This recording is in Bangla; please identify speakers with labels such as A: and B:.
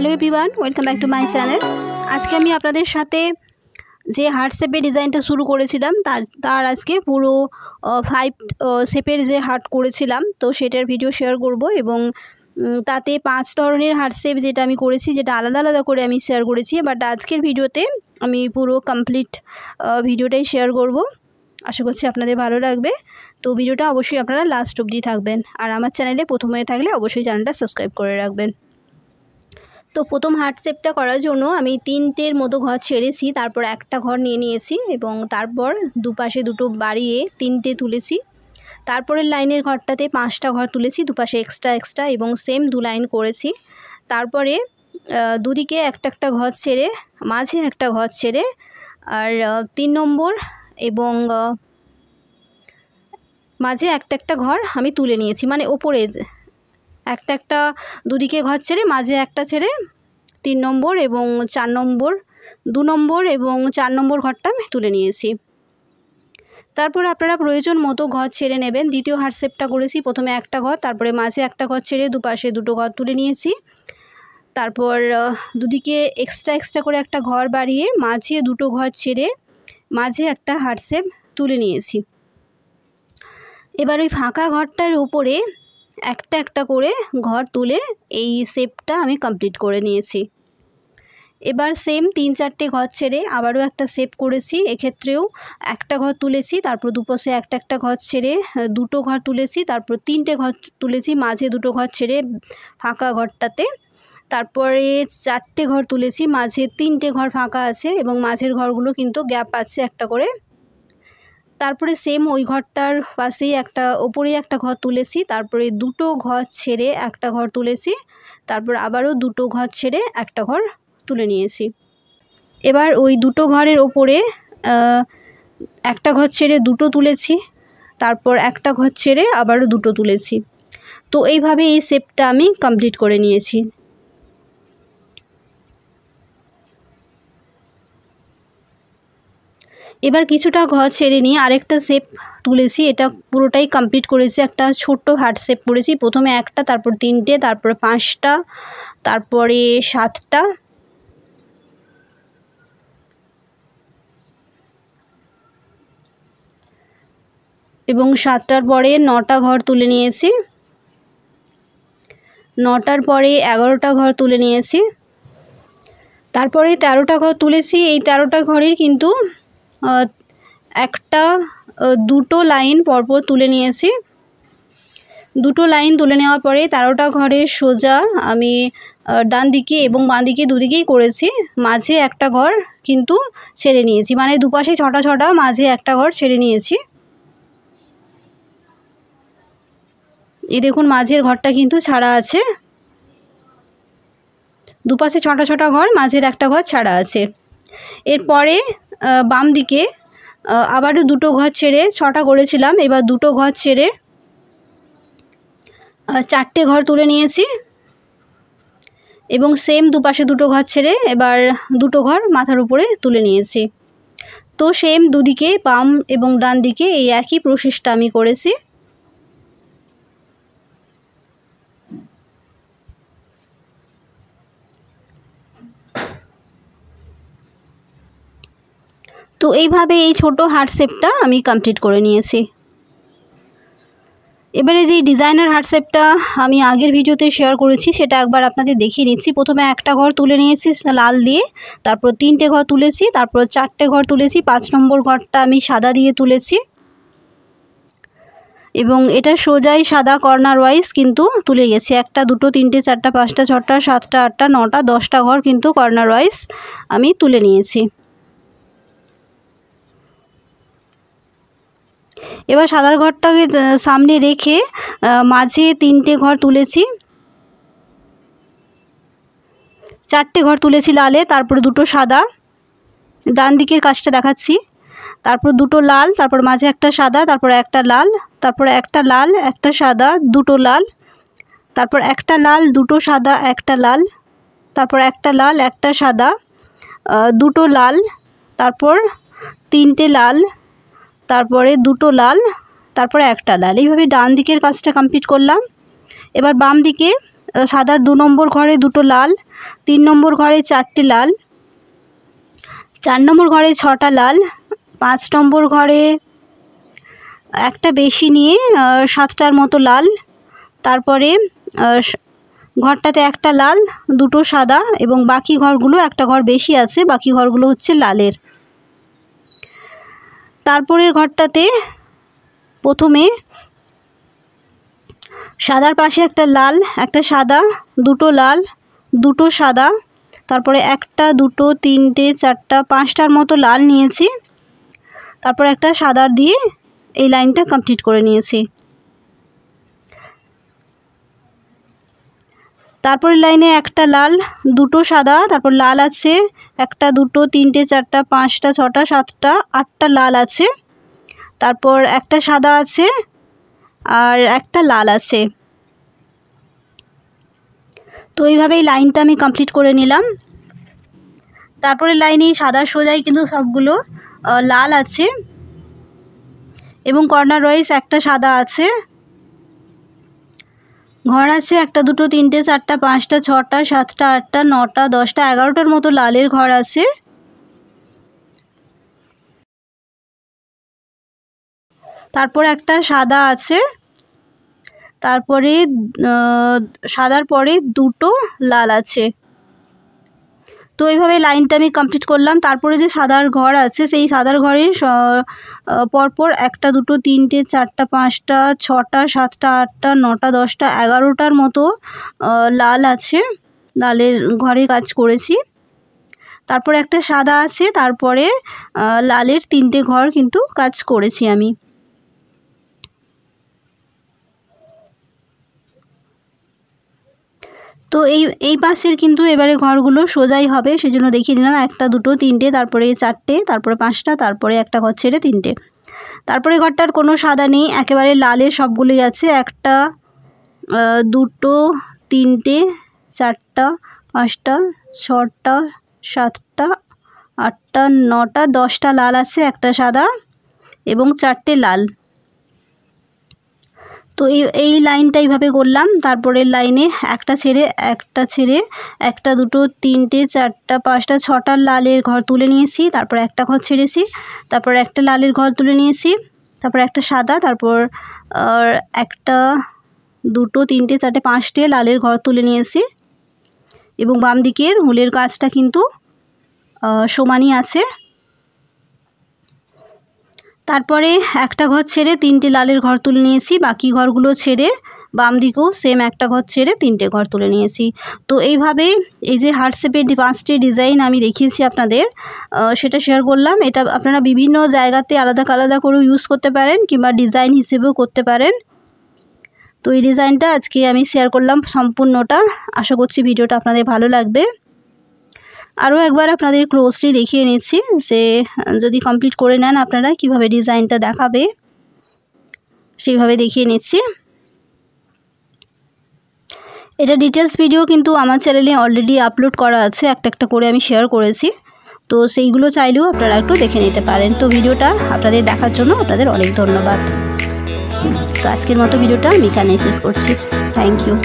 A: Hello everyone, welcome back to my channel. আজকে আমি আপনাদের সাথে যে হার্ট শেপের ডিজাইনটা শুরু করেছিলাম তার আজকে পুরো 5 শেপের যে হার্ট করেছিলাম তো সেটার ভিডিও শেয়ার করব এবং তাতে 5 ধরনের হার্ট শেপ যেটা আমি করেছি, যেটা আলাদা আলাদা করে আমি শেয়ার করেছি, বাট আজকের ভিডিওতে আমি পুরো কমপ্লিট ভিডিওটাই শেয়ার করব। আশা করছি আপনাদের ভালো লাগবে। তো ভিডিওটা অবশ্যই আপনারা লাস্ট অবধি থাকবেন, আর আমার চ্যানেলে প্রথম হয়ে থাকলে অবশ্যই চ্যানেলটা সাবস্ক্রাইব করে রাখবেন। তো প্রথম হার্ট শেপটা করার জন্য আমি 3টের মতো ঘর ছেড়েছি, তারপর একটা ঘর নিয়ে নিয়েছি এবং তারপর দুপাশে দুটো বাড়িয়ে 3টে তুলেছি। তারপরের লাইনের ঘরটাতে 5টা ঘর তুলেছি, দুপাশে এক্সট্রা এবং সেম 2 লাইন করেছি। তারপরে দুদিকে একটা ঘর ছেড়ে মাঝে একটা ঘর ছেড়ে আর 3 নম্বর এবং মাঝে একটা ঘর আমি তুলে নিয়েছি, মানে ওপরে একটা দুদিকে ঘর ছেড়ে মাঝে একটা ছেড়ে 3 নম্বর এবং 4 নম্বর 2 নম্বর এবং 4 নম্বর ঘরটা আমি তুলে নিয়েছি। তারপর আপনারা প্রয়োজন মতো ঘর ছেড়ে নেবেন। দ্বিতীয় হার্ট শেপটা করেছি, প্রথমে একটা ঘর, তারপরে মাঝে একটা ঘর ছেড়ে দুপাশে দুটো ঘর তুলে নিয়েছি। তারপর দুদিকে এক্সট্রা করে একটা ঘর বাড়িয়ে মাঝে দুটো ঘর ছেড়ে মাঝে একটা হার্ট শেপ তুলে নিয়েছি। এবার ওই ফাঁকা ঘরটার উপরে একটা করে ঘর তুলে এই শেপটা আমি কমপ্লিট করে নিয়েছি। এবার সেম 3-4টে ঘর ছেড়ে আবারও একটা শেপ করেছি। এক্ষেত্রেও একটা ঘর তুলেছি, তারপর দুপাশে একটা ঘর ছেড়ে দুটো ঘর তুলেছি, তারপর 3টে ঘর তুলেছি, মাঝে দুটো ঘর ছেড়ে ফাঁকা ঘরটাতে। তারপরে 4টে ঘর তুলেছি, মাঝে 3টে ঘর ফাঁকা আছে এবং মাঝের ঘরগুলো কিন্তু গ্যাপ আছে একটা করে। তারপরে সেম ওই ঘরটার পাশেই ওপরে একটা ঘর তুলেছি, তারপরে দুটো ঘর ছেড়ে একটা ঘর তুলেছি, তারপর আবারও দুটো ঘর ছেড়ে একটা ঘর তুলে নিয়েছি। এবার ওই দুটো ঘরের ওপরে একটা ঘর ছেড়ে দুটো তুলেছি, তারপর একটা ঘর ছেড়ে আবারও দুটো তুলেছি। তো এইভাবে এই শেপটা আমি কমপ্লিট করে নিয়েছি। এবার কিছুটা ঘর ছেড়ে নিয়ে আরেকটা শেপ তুলেছি, এটা পুরোটাই কমপ্লিট করেছি। একটা ছোট্ট হার্ট শেপ করেছি, প্রথমে একটা, তারপর 3টে, তারপর 5টা, তারপরে 7টা এবং 7টার পরে 9টা ঘর তুলে নিয়েছি, 9টার পরে 11টা ঘর তুলে নিয়েছি, তারপরে 13টা ঘর তুলেছি। এই 13টা ঘরের কিন্তু দুটো লাইন পরপর তুলে নিয়েছি। দুটো লাইন তুলে নেওয়ার পরে 13টা ঘরের সোজা আমি ডান দিকে এবং বাঁ দিকে দুদিকেই করেছি, মাঝে একটা ঘর কিন্তু ছেড়ে নিয়েছি, মানে দুপাশে 6টা মাঝে একটা ঘর ছেড়ে নিয়েছি। এই দেখুন মাঝের ঘরটা কিন্তু ছাড়া আছে, দুপাশে 6টা ঘর, মাঝের একটা ঘর ছাড়া আছে। এরপরে বাম দিকে আবারও দুটো ঘর ছেড়ে 6টা করেছিলাম, এবার দুটো ঘর ছেড়ে 4টে ঘর তুলে নিয়েছি এবং সেম দুপাশে দুটো ঘর ছেড়ে এবার দুটো ঘর মাথার উপরে তুলে নিয়েছি। তো সেম দুদিকে বাম এবং ডান দিকে এই একই প্রসেসটা আমি করেছি। তো এইভাবে এই ছোট হার্ট শেপটা আমি কমপ্লিট করে নিয়েছি। এবারে যে ডিজাইনার হার্ট শেপটা আমি আগের ভিডিওতে শেয়ার করেছি সেটা একবার আপনাদের দেখিয়ে নিচ্ছি। প্রথমে একটা ঘর তুলে নিয়েছি লাল দিয়ে, তারপর 3টে ঘর তুলেছি, তারপর 4টে ঘর তুলেছি, 5 নম্বর ঘরটা আমি সাদা দিয়ে তুলেছি এবং এটা সোজাই সাদা কর্নার ওয়াইজ কিন্তু তুলে গেছি। 1, 2, 3, 4, 5, 6, 7, 8, 9, 10টা ঘর কিন্তু কর্নার ওয়াইজ আমি তুলে নিয়েছি। এবার সাদার ঘরটাকে সামনে রেখে মাঝে 3টে ঘর তুলেছি, 4টে ঘর তুলেছি লালে, তারপর দুটো সাদা, ডান দিকের কাজটা দেখাচ্ছি, তারপর দুটো লাল, তারপর মাঝে একটা সাদা, তারপর একটা লাল, তারপর একটা লাল, একটা সাদা, দুটো লাল, তারপর একটা লাল, দুটো সাদা, একটা লাল, তারপর একটা লাল, একটা সাদা, দুটো লাল, তারপর 3টে লাল, তারপরে দুটো লাল, তারপরে একটা লাল। এইভাবে ডান দিকের কাজটা কমপ্লিট করলাম। এবার বাম দিকে সাদার 2 নম্বর ঘরে 2টো লাল, 3 নম্বর ঘরে 4টে লাল, 4 নম্বর ঘরে 6টা লাল, 5 নম্বর ঘরে একটা বেশি নিয়ে 7টার মতো লাল, তারপরে ঘরটাতে একটা লাল, 2টো সাদা এবং বাকি ঘরগুলো একটা ঘর বেশি আছে, বাকি ঘরগুলো হচ্ছে লালের। তারপরের ঘরটাতে প্রথমে সাদার পাশে একটা লাল, একটা সাদা, 2টো লাল, 2টো সাদা, তারপরে 1টা 2টো 3টে 4টা 5টার মতো লাল নিয়েছি, তারপর একটা সাদা দিয়ে এই লাইনটা কমপ্লিট করে নিয়েছি। তারপর লাইনে একটা লাল, 2টো সাদা, তারপর লাল আছে 1টা 2টো 3টে 4টা 5টা 6টা 7টা 8টা লাল আছে, তারপর একটা সাদা আছে আর একটা লাল আছে। তো এইভাবেই লাইনটা আমি কমপ্লিট করে নিলাম। তারপরে লাইনে সাদা সোজাই কিন্তু সবগুলো লাল আছে এবং কর্নার ওয়াইজ একটা সাদা আছে। ঘর আছে 1টা 2টো 3টে 4টা 5টা 6টা 7টা 8টা 9টা 10টা 11টার মতো লালের ঘর আছে। তারপর একটা সাদা আছে, তারপরে সাদার পরে 2টো লাল আছে। তো এইভাবে লাইনটা আমি কমপ্লিট করলাম। তারপরে যে সাদার ঘর আছে সেই সাদার ঘরে পরপর 1টা 2টো 3টে 4টা 5টা 6টা 7টা 8টা 9টা 10টা 11টার মতো লাল আছে, লালের ঘরে কাজ করেছি। তারপরে একটা সাদা আছে, তারপরে লালের 3টে ঘর কিন্তু কাজ করেছি আমি। তো এই পাশের কিন্তু এবারে ঘরগুলো সোজাই হবে, সেজন্য দেখিয়ে দিলাম 1টা 2টো 3টে, তারপরে 4টে, তারপরে 5টা, তারপরে একটা ঘর ছেড়ে 3টে। তারপরে ঘরটার কোনো সাদা নেই, একেবারে লালের সবগুলোই আছে। 1টা 2টো 3টে 4টা 5টা 6টা 7টা 8টা 9টা 10টা লাল আছে, একটা সাদা এবং 4টে লাল। তো এই লাইনটা এইভাবে করলাম। তারপরের লাইনে একটা ছেড়ে 1টা 2টো 3টে 4টা 5টা 6টা লালের ঘর তুলে নিয়েছি, তারপর একটা ঘর ছেড়েছি, তারপর একটা লালের ঘর তুলে নিয়েছি, তারপর একটা সাদা, তারপর 1টা 2টো 3টে 4টে 5টে লালের ঘর তুলে নিয়েছি এবং বাম দিকের হুলের কাজটা কিন্তু সমানই আছে। তারপরে একটা ঘর ছেড়ে 3টে লালের ঘর তুলে নিয়েছি, বাকি ঘরগুলো ছেড়ে বাম দিকেও সেম একটা ঘর ছেড়ে 3টে ঘর তুলে নিয়েছি। তো এইভাবে এই যে হার্ট শেপের 5টে ডিজাইন আমি দেখিয়েছি আপনাদের, সেটা শেয়ার করলাম। এটা আপনারা বিভিন্ন জায়গাতে আলাদা আলাদা করেও ইউজ করতে পারেন কিংবা ডিজাইন হিসেবেও করতে পারেন। তো এই ডিজাইনটা আজকে আমি শেয়ার করলাম সম্পূর্ণটা। আশা করছি ভিডিওটা আপনাদের ভালো লাগবে। আরও একবার আপনাদের ক্লোজলি দেখিয়ে নিচ্ছি যে যদি কমপ্লিট করে নেন আপনারা কিভাবে ডিজাইনটা দেখাবে সেইভাবে দেখিয়ে নিচ্ছি। এটা ডিটেলস ভিডিও কিন্তু আমার চ্যানেলে অলরেডি আপলোড করা আছে, একটা একটা করে আমি শেয়ার করেছি। তো সেইগুলো চাইলেও আপনারা একটু দেখে নিতে পারেন। তো ভিডিওটা আপনাদের দেখার জন্য আপনাদের অনেক ধন্যবাদ। তো আজকের মতো ভিডিওটা আমি এখানেই শেষ করছি। Thank you.